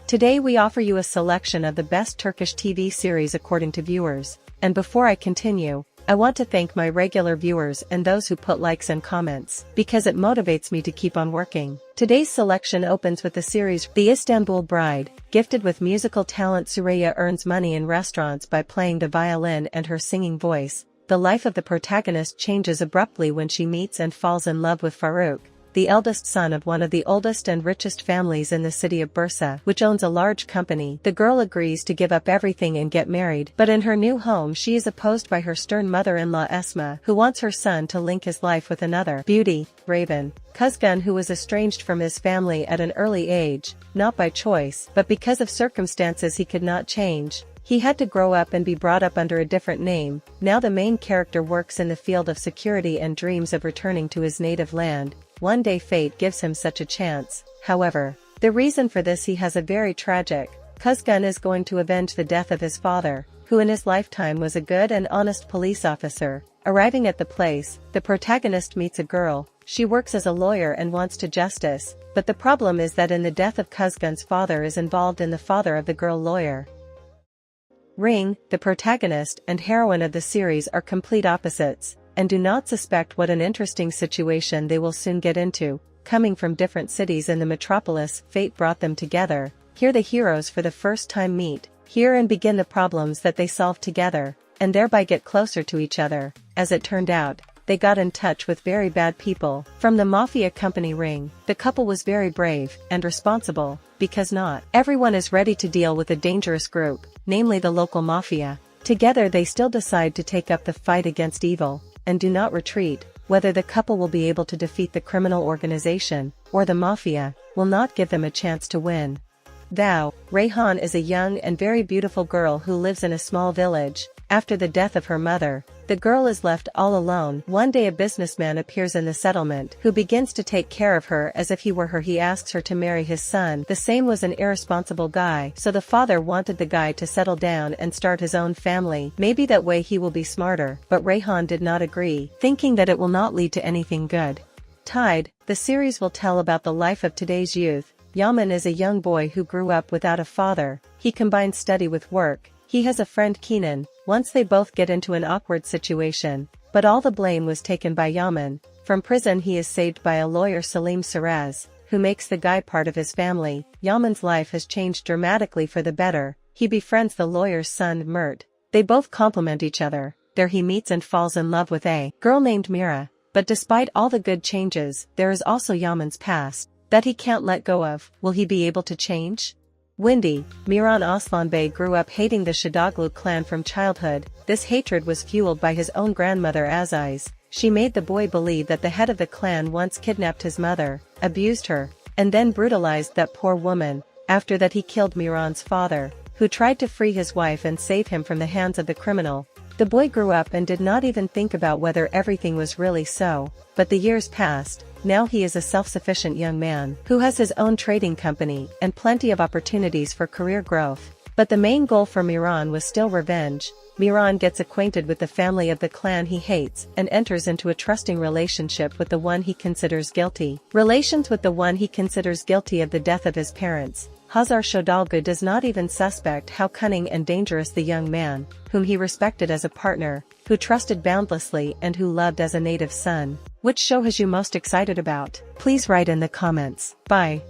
Today we offer you a selection of the best Turkish TV series according to viewers, and before I continue, I want to thank my regular viewers and those who put likes and comments, because it motivates me to keep on working. Today's selection opens with the series The Istanbul Bride. Gifted with musical talent, Süreyya earns money in restaurants by playing the violin and her singing voice. The life of the protagonist changes abruptly when she meets and falls in love with Faruk, the eldest son of one of the oldest and richest families in the city of Bursa, which owns a large company. The girl agrees to give up everything and get married, but in her new home she is opposed by her stern mother-in-law Esma, who wants her son to link his life with another beauty, Raven. Kuzgun, who was estranged from his family at an early age, not by choice, but because of circumstances he could not change. He had to grow up and be brought up under a different name. Now the main character works in the field of security and dreams of returning to his native land. One day fate gives him such a chance, however. The reason for this: he has a very tragic. Kuzgun is going to avenge the death of his father, who in his lifetime was a good and honest police officer. Arriving at the place, the protagonist meets a girl. She works as a lawyer and wants to justice, but the problem is that in the death of Kuzgun's father is involved in the father of the girl lawyer. Ring, the protagonist and heroine of the series, are complete opposites, and do not suspect what an interesting situation they will soon get into. Coming from different cities in the metropolis, fate brought them together. Here the heroes for the first time meet, hear and begin the problems that they solve together, and thereby get closer to each other. As it turned out, they got in touch with very bad people. From the mafia company Ring, the couple was very brave and responsible, because not everyone is ready to deal with a dangerous group, namely the local mafia. Together they still decide to take up the fight against evil, and do not retreat. Whether the couple will be able to defeat the criminal organization, or the mafia, will not give them a chance to win. Thou, Rayhan is a young and very beautiful girl who lives in a small village. After the death of her mother, the girl is left all alone. One day a businessman appears in the settlement who begins to take care of her as if he were her. He asks her to marry his son. The same was an irresponsible guy, so the father wanted the guy to settle down and start his own family. Maybe that way he will be smarter, but Rayhan did not agree, thinking that it will not lead to anything good. Tide, the series will tell about the life of today's youth. Yemin is a young boy who grew up without a father. He combines study with work. He has a friend Kenan. Once they both get into an awkward situation, but all the blame was taken by Yemin. From prison he is saved by a lawyer, Salim Saraz, who makes the guy part of his family. Yemin's life has changed dramatically for the better. He befriends the lawyer's son Mert. They both complement each other. There he meets and falls in love with a girl named Mira. But despite all the good changes, there is also Yemin's past that he can't let go of. Will he be able to change? Windy, Miran Aslanbey grew up hating the Shadoglu clan from childhood. This hatred was fueled by his own grandmother Aziz. She made the boy believe that the head of the clan once kidnapped his mother, abused her, and then brutalized that poor woman. After that he killed Miran's father, who tried to free his wife and save him from the hands of the criminal. The boy grew up and did not even think about whether everything was really so, but the years passed. Now he is a self-sufficient young man who has his own trading company and plenty of opportunities for career growth. But the main goal for Miran was still revenge. Miran gets acquainted with the family of the clan he hates and enters into a trusting relationship with the one he considers guilty. Relations with the one he considers guilty of the death of his parents. Hazar Shodalgu does not even suspect how cunning and dangerous the young man, whom he respected as a partner, who trusted boundlessly and who loved as a native son. Which show has you most excited about? Please write in the comments. Bye.